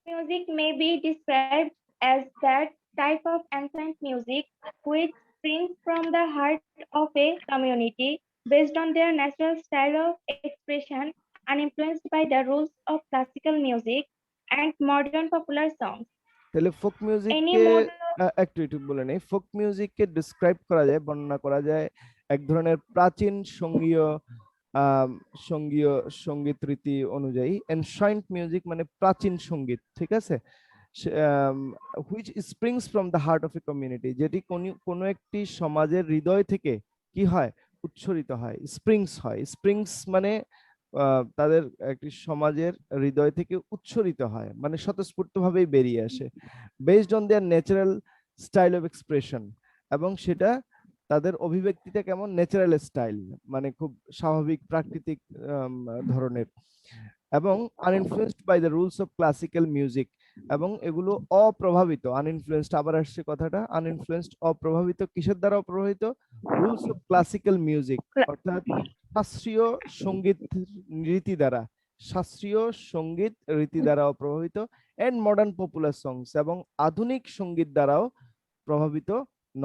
Music may be described as that type of ancient music which springs from the heart of a community based on their natural style of expression, uninfluenced by the rules of classical music and modern popular songs. তাহলে folk Any মিউজিককে mode একটু একটু বলে নেই। Folk মিউজিককে describe করা যায়, বর্ণনা করা যায় এক ধরনের প্রাচীন সঙ্গীয় আম, সঙ্গীয় সঙ্গীত রীতি অনুযায়ী। এনশাইন্ট মিউজিক মানে প্রাচীন সঙ্গীত, ঠিক আছে, which springs from the heart of a community, যেটি কোনো একটি সমাজের হৃদয় থেকে কি হয়, উচ্ছরিত হয়, স্প্রিংস হয়। স্প্রিংস মানে তাদের একটি সমাজের হৃদয় থেকে উচ্ছরিত হয়, মানে স্বতঃস্ফূর্তভাবেই বেরিয়ে আসে, based on their natural style of expression. এবং সেটা তাদের অভিব্যক্তিটা কেমন, ন্যাচারাল স্টাইল, মানে খুব স্বাভাবিক প্রাকৃতিক ধরনের, এবং uninfluenced by the rules of classical music. এবং এগুলো অপ্রভাবিত, আনইনফ্লুয়েন্সড, আবার আসছে কথাটা, আনইনফ্লুয়েন্সড, অপ্রভাবিত, কিসের দ্বারা অপ্রভাবিত, রুলস অফ ক্লাসিক্যাল মিউজিক, অর্থাৎ শাস্ত্রীয় সঙ্গীত রীতি দ্বারা, শাস্ত্রীয় সঙ্গীত রীতি দ্বারা অপ্রভাবিত, এন্ড মডার্ন পপুলার সংস, এবং আধুনিক সঙ্গীত দ্বারাও প্রভাবিত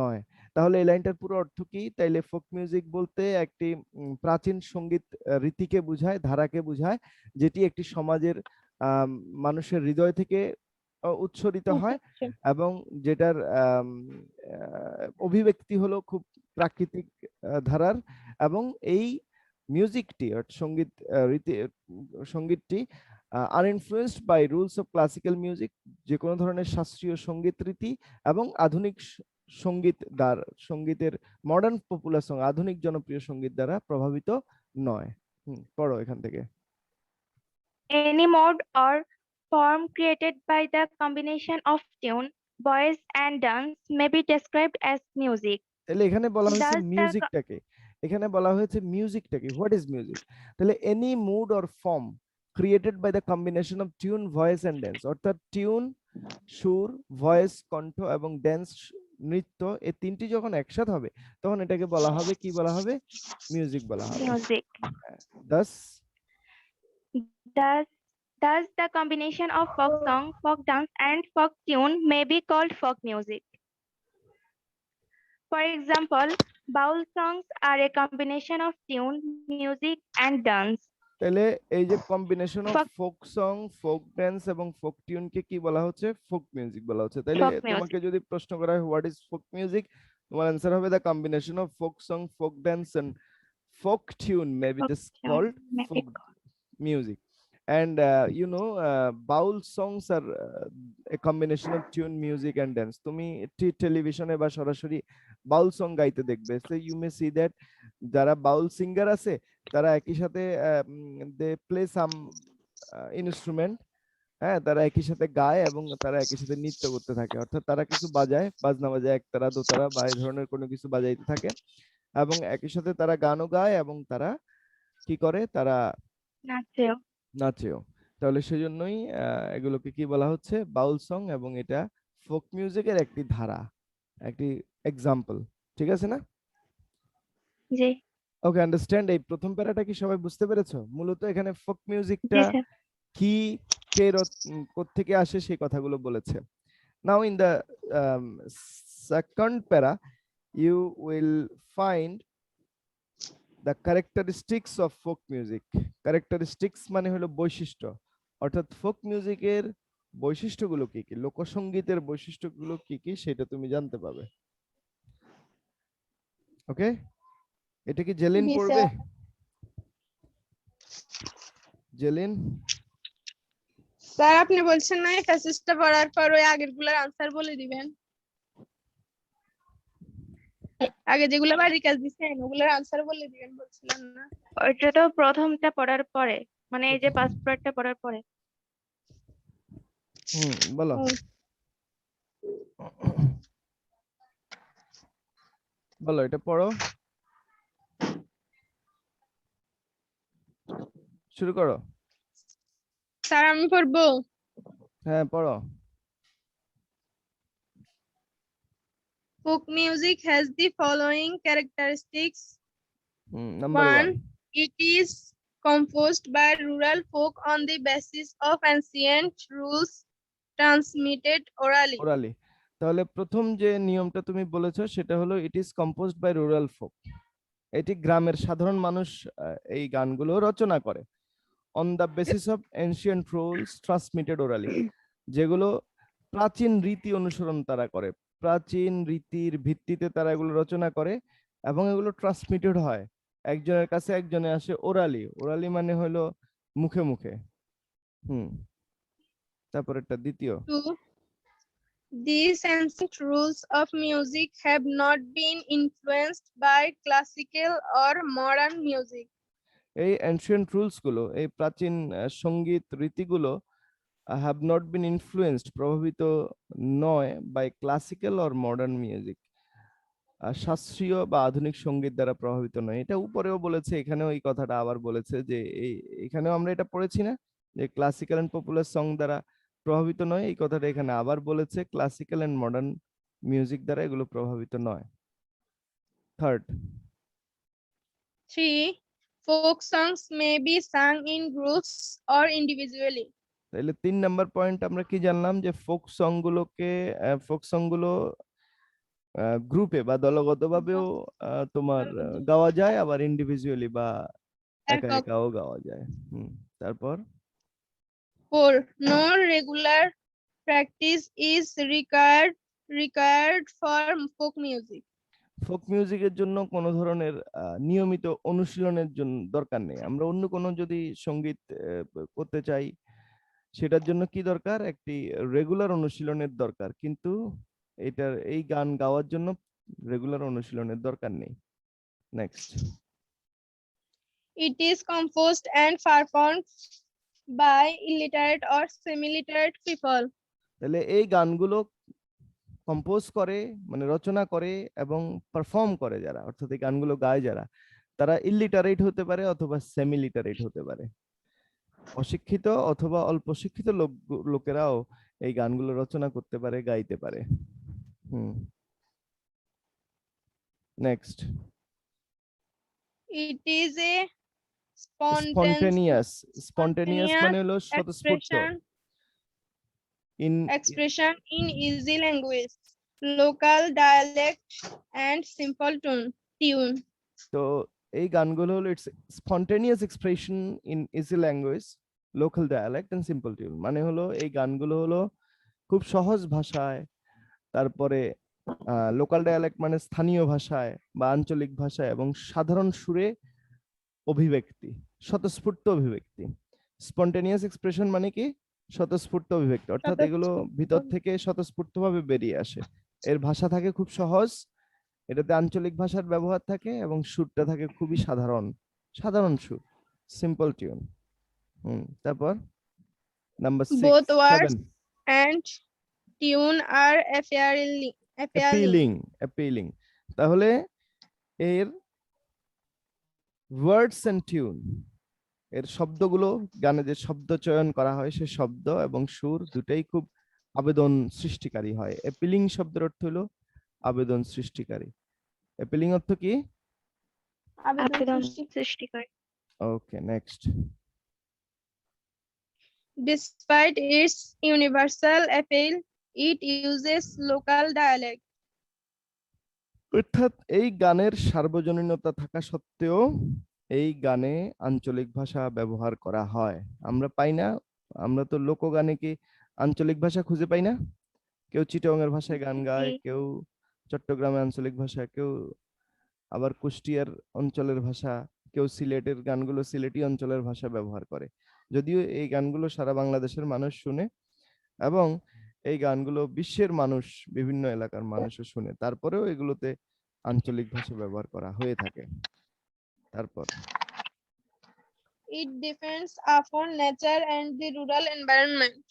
নয়। তাহলে এই লাইনটার পুরো অর্থ কি? তাইলে ফোক মিউজিক বলতে একটি প্রাচীন সঙ্গীত রীতিকে বোঝায়, ধারাকে বোঝায়, যেটি একটি সমাজের মানুষের হৃদয় থেকে উচ্ছরিত হয়, এবং যেটার অভিব্যক্তি হলো খুব প্রাকৃতিক ধারার। এবং এই মিউজিকটি সঙ্গীত রীতি সঙ্গীতটি uninfluenced by rules of classical music, যে কোনো ধরনের শাস্ত্রীয় সঙ্গীত রীতি, এবং আধুনিক সঙ্গীত দ্বারা, সঙ্গীতের মডার্ন পপুলার সং, আধুনিক জনপ্রিয় সঙ্গীত দ্বারা প্রভাবিত নয়। পড়ো এখান থেকে। any mode or form created by the combination of tune, voice, and dance may be described as music. তাহলে এখানে বলা হয়েছে Thus, the মিউজিকটাকে, এখানে বলা হয়েছে মিউজিকটাকে, হোয়াট ইজ মিউজিক। তাহলে any mood or form created by the combination of tune, voice and dance, অর্থাৎ টিউন, সুর, ভয়েস, কণ্ঠ, এবং ড্যান্স, নৃত্য, এই তিনটি যখন একসাথে হবে তখন এটাকে বলা হবে, কি বলা হবে, মিউজিক বলা হবে। music. Das Thus, thus the combination of folk song, folk dance, and folk tune may be called folk music. For example, baul songs are a combination of tune, music, and dance. তাহলে এই যে combination of Folk, folk song, folk dance এবং folk টিউনকে কি বলা হচ্ছে, folk music বলা হচ্ছে। তাহলে folk তোমাকে music. যদি প্রশ্ন করা হয় হোয়াট ইজ ফোক মিউজিক, তোমার অ্যান্সার হবে the combination of folk song, folk dance and folk tune may be Folk just tune called may be folk music. And baul songs are a combination of tune, music and dance. তুমি টেলিভিশনে বা সরাসরি বাউল song গাইতে দেখবে, so you may see that যারা বাউল singer আছে তারা একই সাথে দে প্লে সাম ইনস্ট্রুমেন্ট, হ্যাঁ, তারা একই সাথে গায় এবং তারা একই সাথে নৃত্য করতে থাকে, অর্থাৎ তারা কিছু বাজায়, বাজনা বাজায়, একতারা দোতারা বা এই ধরনের কোনো কিছু বাজাইতে থাকে, এবং একই সাথে তারা গানও গায়, এবং তারা কি করে, তারা নাচেও। নাচেও। তাহলে সেজন্যই এগুলোকে কি বলা হচ্ছে, বাউল সং, এবং এটা ফোক মিউজিকের একটি ধারা, একটি এক্সাম্পল। ঠিক আছে না? জি ওকে, আন্ডারস্ট্যান্ড। এই প্রথম প্যারাটা কি সবাই বুঝতে পেরেছো? মূলত এখানে ফোক মিউজিকটা জি স্যার। কি, কে, কোত্থেকে আসে সেই কথাগুলো বলেছে। নাও ইন দ্য সেকেন্ড প্যারা you will find the characteristics of folk music. Characteristics মানে হলো বৈশিষ্ট্য, অর্থাৎ ফোক মিউজিকের বৈশিষ্ট্যগুলো কি কি, লোকসঙ্গীতের বৈশিষ্ট্যগুলো কি কি সেটা তুমি জানতে পাবে। ওকে, এটা কি জেলিন জি পড়বে? স্যার। জেলিন, স্যার আপনি বলছেন না এই প্যাসেজটা পড়ার পর ওই আগের গুলার আনসার বলে দিবেন, আগে যেগুলো বাড়ির কাজ দিছেন ওগুলোর আনসার বলে দিবেন বলছিলেন না? ওইটা তো প্রথমটা পড়ার পরে, মানে এই যে পাসপোর্টটা পড়ার পরে। বলো। হুম। বলো, এটা পড়ো, শুরু করো। স্যার আমি পড়বো? হ্যাঁ পড়ো। Folk music has the following characteristics. Number 1, 1. It is composed by rural folk on the basis of ancient rules transmitted orally. Orally. তাহলে প্রথম যে নিয়মটা তুমি বলেছো সেটা হলো it is composed by rural folk. এটি গ্রামের সাধারণ মানুষ এই গানগুলো রচনা করে on the basis of ancient rules transmitted orally, যেগুলো প্রাচীন রীতি অনুসরণ তারা করে, প্রাচীন রীতির ভিত্তিতে তারা এগুলো রচনা করে এবং এগুলো ট্রান্সমিটেড হয় একজনের কাছে একজনে আসে ওরালি। ওরালি মানে হলো মুখে মুখে। তারপরেরটা দ্বিতীয়। 2. These ancient rules of music have not been influenced by classical or modern music. এই এনশিয়েন্ট রুলস গুলো, এই প্রাচীন সঙ্গীত রীতিগুলো হ্যাভ নট বিন ইনফ্লুয়েন্সড, প্রভাবিত নয় by classical or modern music, শাস্ত্রীয় বা আধুনিক সঙ্গীত দ্বারা প্রভাবিত নয়। এটা উপরেও বলেছে, এখানেও এই কথাটা আবার বলেছে যে এখানেও আমরা এটা পড়েছি না যে ক্লাসিক্যাল এন্ড পপুলার সং দ্বারা প্রভাবিত নয়, এই কথাটা এখানে আবার বলেছে ক্লাসিক্যাল এন্ড মডার্ন মিউজিক দ্বারা এগুলো প্রভাবিত নয়। Third. 3. Folk songs may be sung in groups or individually. তাহলে 3 নাম্বার পয়েন্ট আমরা কি জানলাম যে ফোক সং গুলো গ্রুপে বা দলগতভাবেও তোমার গাওয়া যায়, আবার ইন্ডিভিজুয়ালি বা একা একক। একাও গাওয়া যায়। তারপর 4. No regular practice is required for folk music. Folk মিউজিকের জন্য কোনো ধরনের নিয়মিত অনুশীলনের জন্য দরকার নেই। আমরা অন্য কোনো যদি সঙ্গীত করতে চাই সেটার জন্য কি দরকার, একটি রেগুলার অনুশীলনের দরকার, কিন্তু এই গান গাওয়ার জন্য রেগুলার অনুশীলনের দরকার নেই। Next. It is composed and performed by illiterate or semi-literate people. তাহলে এই গানগুলো কম্পোজ করে মানে রচনা করে এবং পারফর্ম করে যারা, অর্থাৎ এই গানগুলো গায় যারা, তারা ইলিটারেট হতে পারে অথবা সেমি লিটারেট হতে পারে। অশিক্ষিত অথবা অল্প শিক্ষিত লোকেরাও এই গানগুলো রচনা করতে পারে, গাইতে পারে। Next. It is a spontaneous মানে হলো স্বতঃস্ফূর্ত expression in easy language, local dialect and simple tune. তো এই গানগুলো হলো it's spontaneous expression in easy language, local dialect and simple tune. মানে হলো এই গানগুলো হলো খুব সহজ ভাষায়, তারপরে লোকাল ডায়ালেক্ট মানে স্থানীয় ভাষায় বা আঞ্চলিক ভাষায় এবং সাধারণ সুরে অভিব্যক্তি, স্বতঃস্ফূর্ত অভিব্যক্তি। স্পন্টেনিয়াস এক্সপ্রেশন মানে কি স্বতঃস্ফূর্ত অভিব্যক্তি, অর্থাৎ এগুলো ভিতর থেকে স্বতঃস্ফূর্তভাবে বেরিয়ে আসে। এর ভাষা থাকে খুব সহজ, এটাতে আঞ্চলিক ভাষার ব্যবহার থাকে এবং সুরটা থাকে খুবই সাধারণ সুর, সিম্পল টিউন। তারপর number 6, both words and tune are appealing। তাহলে এর ওয়ার্ডস এন্ড টিউন, এর শব্দগুলো, গানে যে শব্দ চয়ন করা হয় সে শব্দ এবং সুর দুটাই খুব আবেদন সৃষ্টিকারী হয়। অ্যাপিলিং শব্দের অর্থ হলো আবেদন সৃষ্টিকারী। অ্যাপিলিং অর্থ কি? আবেদন সৃষ্টিকারী। ওকে, next. Despite its universal appeal, it uses local dialect. অর্থাৎ এই গানের সার্বজনীনতা থাকা সত্ত্বেও এই গানে আঞ্চলিক ভাষা ব্যবহার করা হয়। আমরা পাই না, আমরা তো লোকগানে কি আঞ্চলিক ভাষা খুঁজে পাই না? কেউ চিটাগংয়ের ভাষায় গান গায়, কেউ চট্টগ্রামের আঞ্চলিক ভাষা, কেউ আবার কুষ্টিয়ার অঞ্চলের ভাষা, কেউ সিলেটের গানগুলো সিলেটি অঞ্চলের ভাষা ব্যবহার করে। যদিও এই গানগুলো সারা বাংলাদেশের মানুষ শুনে এবং এই গানগুলো বিশ্বের মানুষ, বিভিন্ন এলাকার মানুষও শুনে, তারপরেও এগুলোতে আঞ্চলিক ভাষা ব্যবহার করা হয়ে থাকে। তারপর It depends upon nature and the rural environment.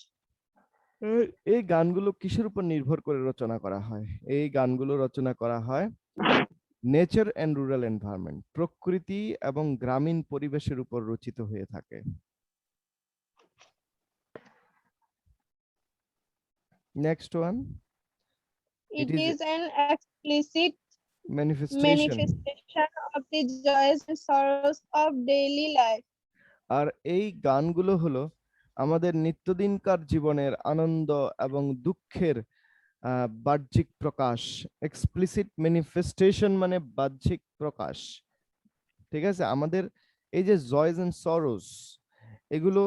এই গানগুলো কিসের উপর নির্ভর করে রচনা করা হয়? এই গানগুলো রচনা করা হয় নেচার এন্ড রুরাল এনভায়রনমেন্ট, প্রকৃতি এবং গ্রামীণ পরিবেশের উপর রচিত হয়ে থাকে। Next one. It is an explicit manifestation of the joys and sorrows of daily life. আর এই গানগুলো হলো আমাদের নিত্যদিনকার জীবনের আনন্দ এবং দুঃখের বাহ্যিক প্রকাশ। এক্সপ্লিসিট ম্যানিফেস্টেশন মানে বাহ্যিক প্রকাশ। ঠিক আছে, আমাদের এই যে জয়স এন্ড সরোস, এগুলো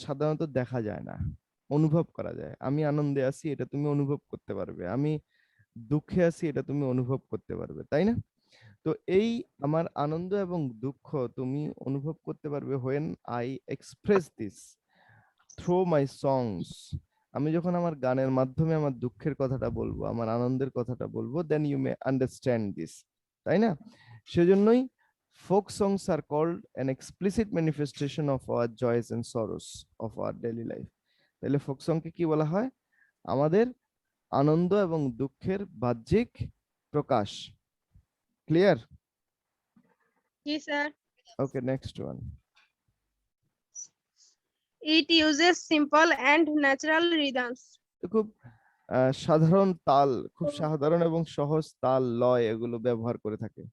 সাধারণত দেখা যায় না, অনুভব করা যায়। আমি আনন্দে আছি, এটা তুমি অনুভব করতে পারবে। আমি দুঃখে আছি, এটা তুমি অনুভব করতে পারবে, তাই না? তো এই আমার আনন্দ এবং দুঃখ তুমি অনুভব করতে পারবে when I express this through my songs। আমি যখন আমার গানের মাধ্যমে আমার দুঃখের কথাটা বলবো, আমার আনন্দের কথাটা বলবো, then you may understand this, তাই না? সেজন্যই folk songs are called an explicit manifestation of our joys and sorrows of our daily life। তাহলে ফোক সংকে কি বলা হয়? আমাদের আনন্দ এবং দুঃখের বাহ্যিক প্রকাশ। Clear? Yes, sir. Okay, next one. It uses simple and natural rhythms. খুব সাধারণ তাল, খুব সাধারণ এবং সহজ তাল, লয় এগুলো ব্যবহার করে থাকে।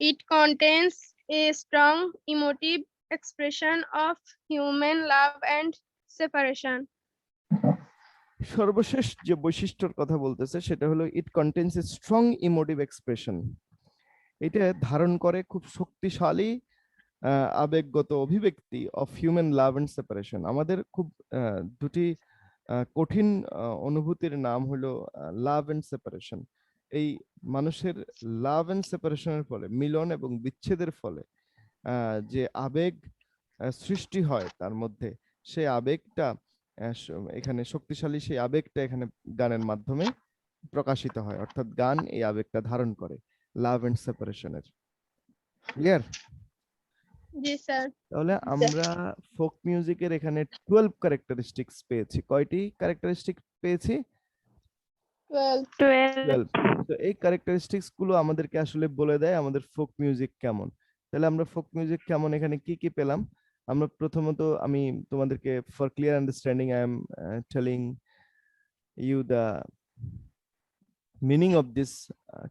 It contains a strong emotive expression of human love and separation. সর্বশেষ যে বৈশিষ্ট্যর কথা বলতেছে সেটা হলো it contains a strong emotive expression. এটা ধারণ করে খুব শক্তিশালী আবেগগত অভিব্যক্তি of human love and separation. আমাদের খুব দুটি কঠিন অনুভূতির নাম হলো লাভ এন্ড সেপারেশন। এই মানুষের লাভ এন্ড সেপারেশনের ফলে, মিলন এবং বিচ্ছেদের ফলে যে আবেগ সৃষ্টি হয় তার মধ্যে, সেই আবেগটা এখানে শক্তিশালী, সেই আবেগটা এখানে গানের মাধ্যমে প্রকাশিত হয়, অর্থাৎ গান এই আবেগটা ধারণ করে লাভ এন্ড সেপারেশনের। ক্লিয়ার? Yes, sir. তাহলে আমরা ফোক মিউজিকের এখানে 12 ক্যারেক্টারিস্টিক্স পেয়েছি। কয়টি ক্যারেক্টারিস্টিক পেয়েছি? 12. 12. 12। তো এই ক্যারেক্টারিস্টিক্স গুলো আমাদেরকে আসলে বলে দেয় আমাদের ফোক মিউজিক কেমন। তাহলে আমরা ফোক মিউজিক কেমন এখানে কি কি পেলাম? আমরা প্রথমত, আমি তোমাদেরকে for clear understanding I am telling you the meaning of this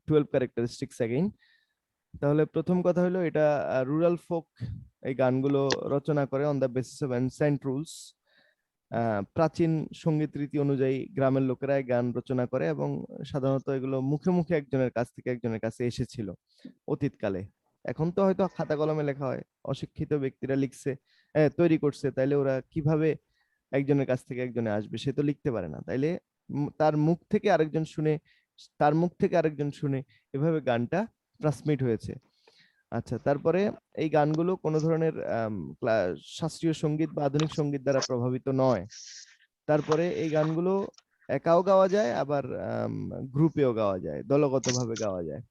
12 characteristics again. তাহলে প্রথম কথা হলো এটা রুরাল ফোক এই গানগুলো রচনা করে on the basis of ancient rules. প্রাচীন সঙ্গীত রীতি অনুযায়ী গ্রামের লোকেরা গান রচনা করে এবং সাধারণত এগুলো মুখে মুখে একজনের কাছ থেকে একজনের কাছে এসেছিল অতীতকালে। এখন তো হয়তো খাতা কলমে লেখা হয়, অশিক্ষিত ব্যক্তিরা লিখছে, তৈরি করছে, তাইলে ওরা কিভাবে একজনের কাছ থেকে একজনে আসবে? সে তো লিখতে পারে না, তাইলে তার মুখ থেকে আরেকজন শুনে, তার মুখ থেকে আরেকজন শুনে, এভাবে গানটা ট্রান্সমিট হয়েছে। আচ্ছা, তারপরে এই গানগুলো কোনো ধরনের শাস্ত্রীয় সঙ্গীত বা আধুনিক সঙ্গীত দ্বারা প্রভাবিত নয়। তারপরে এই গানগুলো একাও গাওয়া যায়, আবার গ্রুপেও গাওয়া যায়, দলগতভাবে গাওয়া যায়।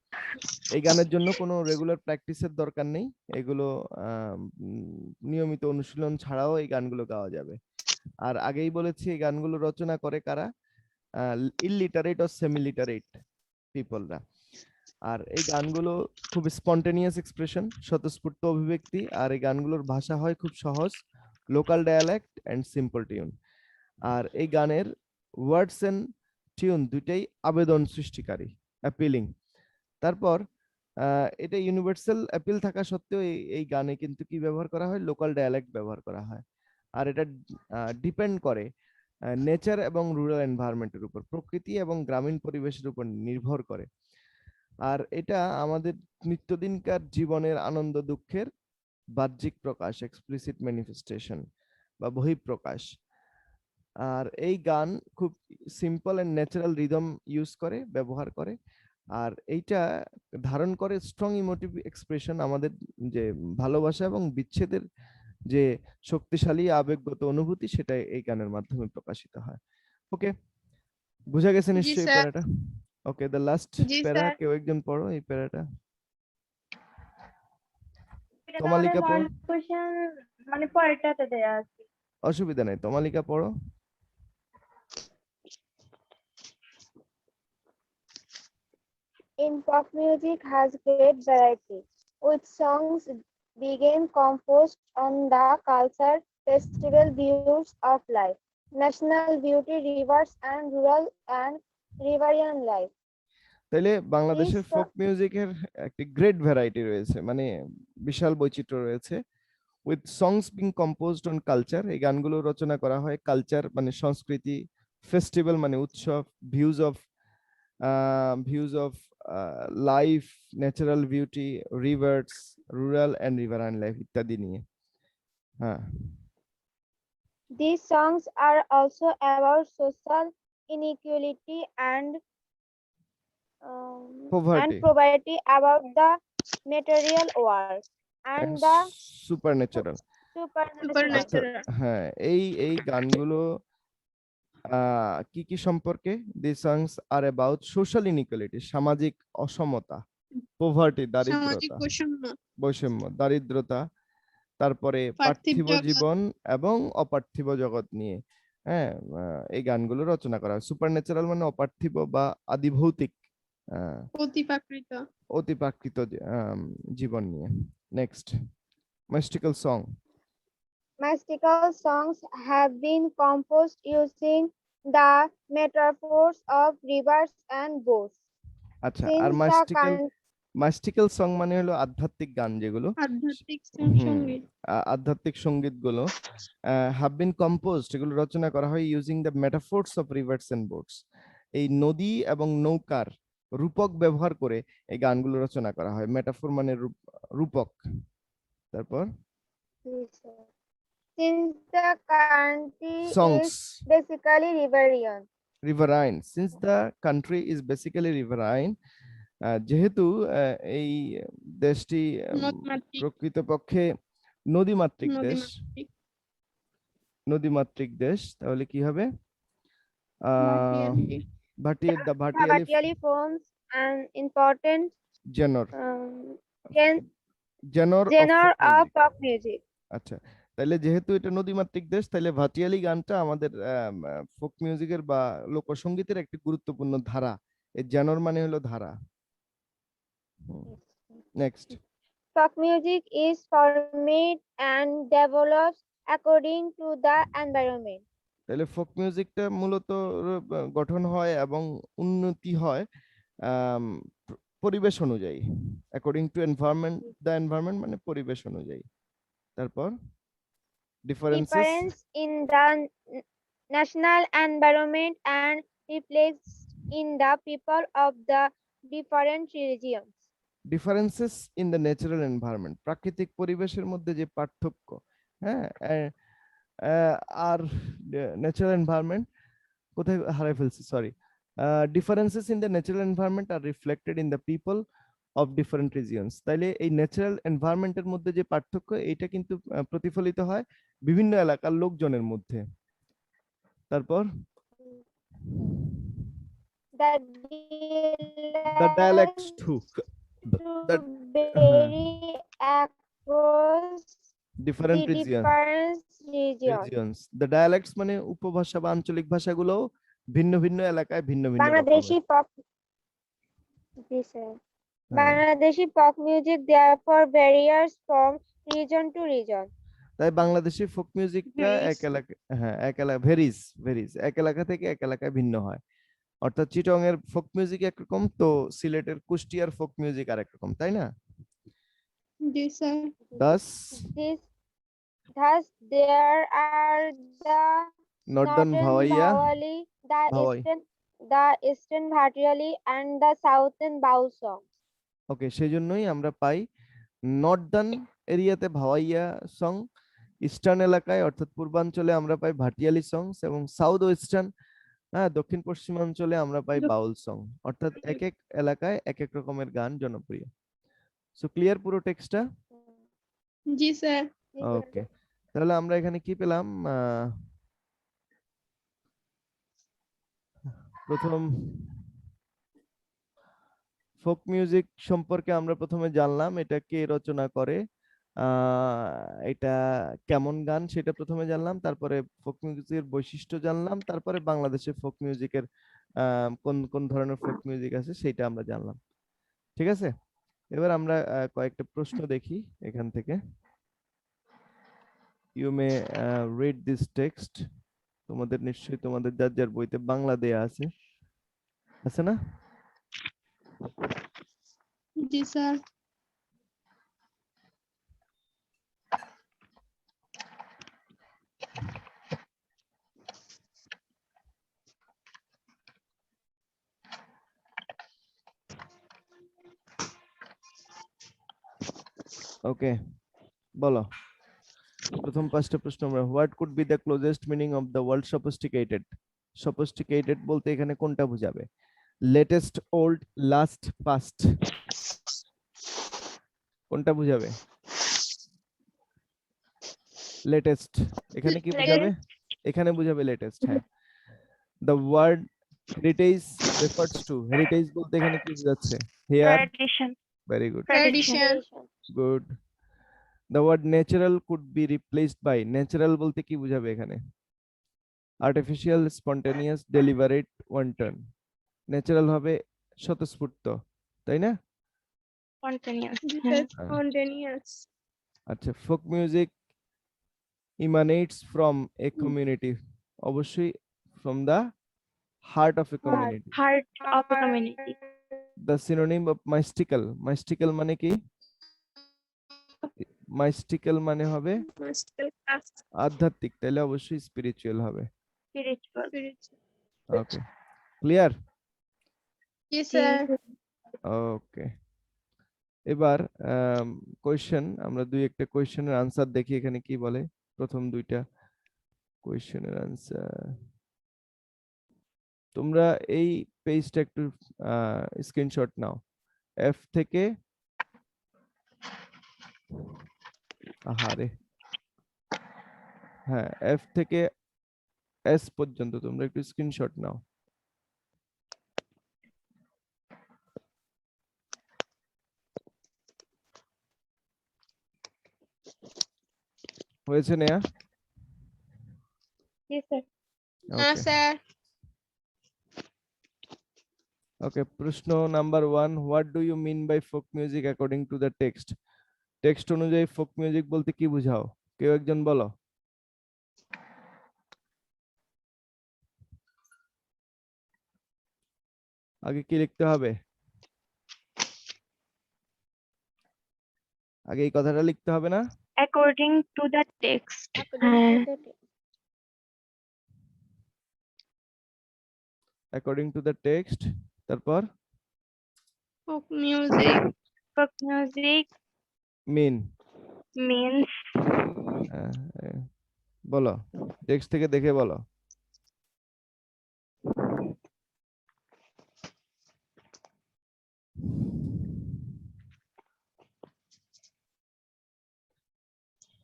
এই গানের জন্য কোনো রেগুলার প্র্যাকটিসের দরকার নেই, এগুলো নিয়মিত অনুশীলন ছাড়াও এই গানগুলো গাওয়া যাবে। আর আগেই বলেছি এই গানগুলো রচনা করে কারা? ইলিটারেট ও সেমি লিটারেট পিপলরা। আর এই গানগুলো খুব স্পন্টেনিয়াস এক্সপ্রেশন, স্বতঃস্ফূর্ত অভিব্যক্তি, আর এই গানগুলোর ভাষা হয় খুব সহজ, local dialect and simple tune. আর এই গানের ওয়ার্ডস এন্ড টিউন দুটাই আবেদন সৃষ্টিকারী, অ্যাপিলিং। তারপর এটা ইউনিভার্সাল অ্যাপিল থাকা সত্ত্বেও এই গানে কিন্তু কি ব্যবহার করা হয়? লোকাল ডায়ালেক্ট ব্যবহার করা হয়। আর এটা ডিপেন্ড করে নেচার এবং রুরাল এনভায়রনমেন্টের উপর, প্রকৃতি এবং গ্রামীণ পরিবেশের উপর নির্ভর করে। আর এটা আমাদের নিত্যদিনকার জীবনের আনন্দ দুঃখের বাহ্যিক প্রকাশ, এক্সপ্লিসিট ম্যানিফেস্টেশন বা বহিঃপ্রকাশ। আর এই গান খুব simple and natural rhythm use করে, ব্যবহার করে। আর এইটা ধারণ করে স্ট্রং ইমোটিভ এক্সপ্রেশন, আমাদের যে ভালোবাসা এবং বিচ্ছেদের যে শক্তিশালী আবেগগত অনুভূতি, সেটা এই গানের মাধ্যমে প্রকাশিত হয়। ওকে, বুঝা গেছে জি নিশ্চয়ই স্যার। প্যারাটা? ওকে, দ্য লাস্ট জি প্যারা, স্যার। কেউ একজন পড়ো এই প্যারাটা। এটা তাহলে তমালিকা পড়ো। মডেল কোশ্চেন মানে পরেরটাতে দেয়া আছে। অসুবিধা নেই, তমালিকা পড়ো। In pop music has great variety, with songs being composed on the culture, festival views of life, national beauty, rivers, and rural and riverian life. তাইলে বাংলাদেশের These ফোক মিউজিকের একটি গ্রেট ভ্যারাইটি রয়েছে, মানে বিশাল বৈচিত্র্য রয়েছে, with songs being composed on culture, এই গানগুলো রচনা করা হয় কালচার মানে সংস্কৃতি, ফেস্টিভ্যাল মানে উৎসব, views of life, natural beauty, rivers, rural and riverine life ইত্যাদি নিয়ে। হ্যাঁ, These songs are also about social inequality and Poverty. poverty, about the material world and and the supernatural। supernatural. হ্যাঁ, এই গানগুলো কি কি সম্পর্কে? These songs are about social inequality, সামাজিক অসমতা, poverty, সামাজিক দারিদ্রতা, বৈষম্য, বৈষম্য, দারিদ্রতা, তারপরে পার্থিব পার্থিব জগৎ। জীবন এবং অপার্থিব জগৎ নিয়ে। হ্যাঁ, এই গানগুলো রচনা করা হয়। সুপারন্যাচারাল মানে অপার্থিব বা আদিভৌতিক, অতিপ্রাকৃত। অতিপ্রাকৃত জীবন নিয়ে। Next, mystical song। Mystical songs have been composed using the metaphors of rivers and boats. আচ্ছা, আর Since the মাইস্টিক্যাল সং মানে হলো আধ্যাত্মিক গান, যেগুলো আধ্যাত্মিক হুম, সঙ্গীত। আধ্যাত্মিক সঙ্গীত গুলো হ্যাভ বিন কম্পোজড, এগুলো রচনা করা হয় using the metaphors of rivers and boats, এই নদী এবং নৌকার রূপক ব্যবহার করে এই গানগুলো রচনা করা হয়। মেটাফোর মানে রূপক। তারপর since the country songs, is basically riverine. riverine, since the country is basically riverine, যেহেতু এই দেশটি নদীমাতৃক। প্রকৃতপক্ষে নদীমাতৃক দেশ, নদীমাতৃক। নদীমাতৃক দেশ, তাহলে কি হবে? ভাটিয়ালি। The Bhatiali forms an important genre genre of folk music. আচ্ছা, তাহলে যেহেতু এটা নদীমাতৃক দেশ, তাহলে ভাটিয়ালি গানটা আমাদের ফোক মিউজিকের বা লোকসঙ্গীতের একটি গুরুত্বপূর্ণ ধারা। এই জেনর মানে হলো ধারা। Next, Folk music is formed and develops according to the environment. তাহলে ফোক মিউজিকটা মূলত গঠন হয় এবং উন্নতি হয় পরিবেশ অনুযায়ী, according to environment, the environment মানে পরিবেশ অনুযায়ী। তারপর Difference in the national environment and reflects in the people of the different regions. Differences in the natural environment, প্রাকৃতিক পরিবেশের মধ্যে যে পার্থক্য, হ্যাঁ, আর ন্যাচারাল এনভায়রনমেন্ট কোথায় হারাই ফেলছি, sorry. Differences in the natural environment are reflected in the people of different regions. তাইলে এই ন্যাচারাল এনভায়রনমেন্টের মধ্যে যে পার্থক্য, এইটা কিন্তু প্রতিফলিত হয় বিভিন্ন এলাকার লোকজনের মধ্যে। তারপর the dialects too vary across different the different regions. The dialects মানে উপভাষা বা আঞ্চলিক ভাষাগুলো ভিন্ন ভিন্ন এলাকায় ভিন্ন ভিন্ন Bangladeshi folk music therefore varies from region to region. তাই বাংলাদেশি ফোক মিউজিকটা এক এলাকা, হ্যাঁ, এক এলাকা ভেরিজ এক এলাকা থেকে এক এলাকায় ভিন্ন হয়। অর্থাৎ চিটং এর ফোক মিউজিক একরকম, তো সিলেটের কুষ্টিয়ার ফোক মিউজিক আরেক রকম, তাই না? জি sir. Thus there are the northern Bhawaiya, the eastern Bhatiali and the southern Baul songs. ওকে, সেজন্যই আমরা পাই নর্দার্ন এরিয়াতে ভাওয়াইয়া সং, ইস্টার্ন এলাকায় অর্থাৎ পূর্বাঞ্চলে আমরা পাই ভাটিয়ালি সংস, এবং সাউথ ওয়েস্টার্ন, হ্যাঁ, দক্ষিণ পশ্চিমাঞ্চলে আমরা পাই বাউল সং। অর্থাৎ এক এক এলাকায় এক এক রকমের গান জনপ্রিয়। সো ক্লিয়ার পুরো টেক্সটটা? জি স্যার। ওকে, তাহলে আমরা এখানে কি পেলাম? প্রথম ফোক মিউজিক সম্পর্কে আমরা প্রথমে জানলাম এটা কে রচনা করে, এটা কেমন গান সেটা প্রথমে জানলাম, তারপরে ফোক মিউজিকের বৈশিষ্ট্য জানলাম, তারপরে বাংলাদেশের ফোক মিউজিকের কোন কোন ধরনের ফোক মিউজিক আছে সেটা আমরা জানলাম। ঠিক আছে, এবার আমরা কয়েকটা প্রশ্ন দেখি এখান থেকে। You may read this text. তোমাদের নিশ্চয়ই তোমাদের যার যার বইতে বাংলা দেয়া আছে, আছে না? জি স্যার। ওকে, বলো প্রথম পাঁচটা প্রশ্ন আমরা, what could be the closest meaning of the word sophisticated? Sophisticated বলতে এখানে কোনটা বোঝাবে? লেটেস্ট, ওল্ড, লাস্ট, পাস্ট, কোনটা বোঝাবে? লেটেস্ট এখানে কি বোঝাবে? এখানে বোঝাবে লেটেস্ট। হ্যাঁ, the word heritage refers to, heritage বলতে এখানে কি বোঝাচ্ছে? Here, Tradition. Very good, Tradition. Good. The word natural could be replaced by, natural বলতে কি বোঝাবে এখানে? Artificial, spontaneous, deliberate, wanton. Natural হবে স্বতঃস্ফূর্ত, তাই না? Spontaneous. That's spontaneous. আচ্ছা, folk music emanates from a community, অবশ্যই from the heart of a community. Heart of a community. The synonym of mystical, mystical মানে কি? মাইস্টিক্যাল মানে হবে Mystical class. আধ্যাত্মিক, তাহলে অবশ্যই স্পিরিচুয়াল হবে। Spiritual. ওকে, ক্লিয়ার? Yes, sir. ওকে, এবার কোয়েশ্চেন, আমরা দুই একটা কোয়েশ্চেনের আনসার দেখি এখানে কি বলে। প্রথম দুইটা কোয়েশ্চেনের আনসার তোমরা এই পেজটা একটু স্ক্রিনশট নাও, এফ থেকে, আহারে, হ্যাঁ, এফ থেকে এস পর্যন্ত তোমরা একটু স্ক্রিনশট নাও। হয়েছে নেয়া? Yes, sir. No, ওকে, sir. ওকে, প্রশ্ন number 1, what do you mean by folk music according to the text? Text অনুযায়ী ফোক মিউজিক বলতে কি বুঝাও? কেউ একজন বলো। আগে কি লিখতে হবে? আগে এই কথাটা লিখতে হবে না? According to the text. According to the text, তারপর Folk music. Folk music মিন, means বলো, টেক্সট থেকে দেখে বলো।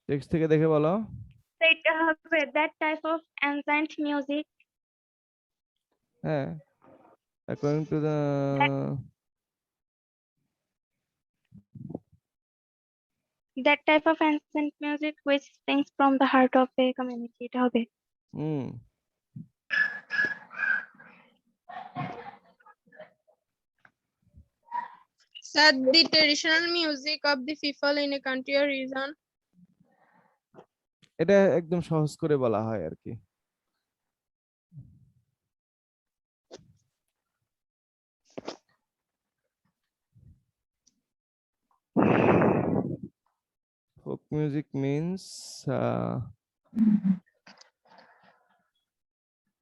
টেক্সট থেকে দেখে বলো। that type of ancient music হ্যাঁ, according to the, that type of ancient music which springs from the heart of a community. এটা হবে। হুম, Sir, the traditional music of the people in a country or region. এটা একদম সহজ করে বলা হয় আর কি। Folk music means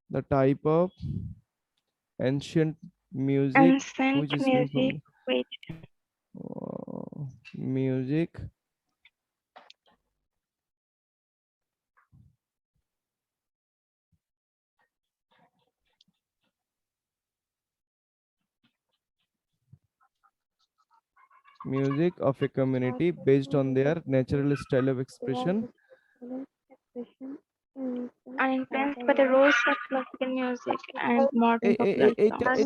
the type of ancient music Ancient which is music which music music of a community based on their natural style of expression are influenced by the rules of classical music and modern popular songs.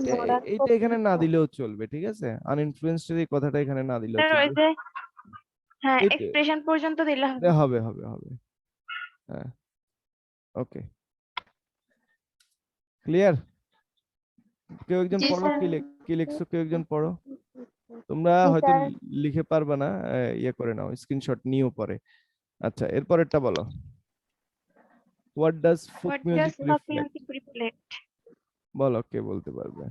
এইটা এখানে না দিলেও চলবে, ঠিক আছে? আনইনফ্লুয়েন্সড এই কথাটা এখানে না দিলেও Sir, ওই চলবে। যে হ্যাঁ এটা- এক্সপ্রেশন পর্যন্ত দিলে হবে। হবে হবে হবে, হ্যাঁ, ওকে, ক্লিয়ার? কেউ একজন জি, পড়ো, স্যার। কি লিখছো, কেউ একজন পড়ো। তোমরা হয়তো লিখে পারবে না, ইয়ে করে নাও, স্ক্রিনশট নিও পরে। আচ্ছা, এরপরেরটা বলো। What does folk What music does folk reflect? music reflect? বলো, কে বলতে পারবে?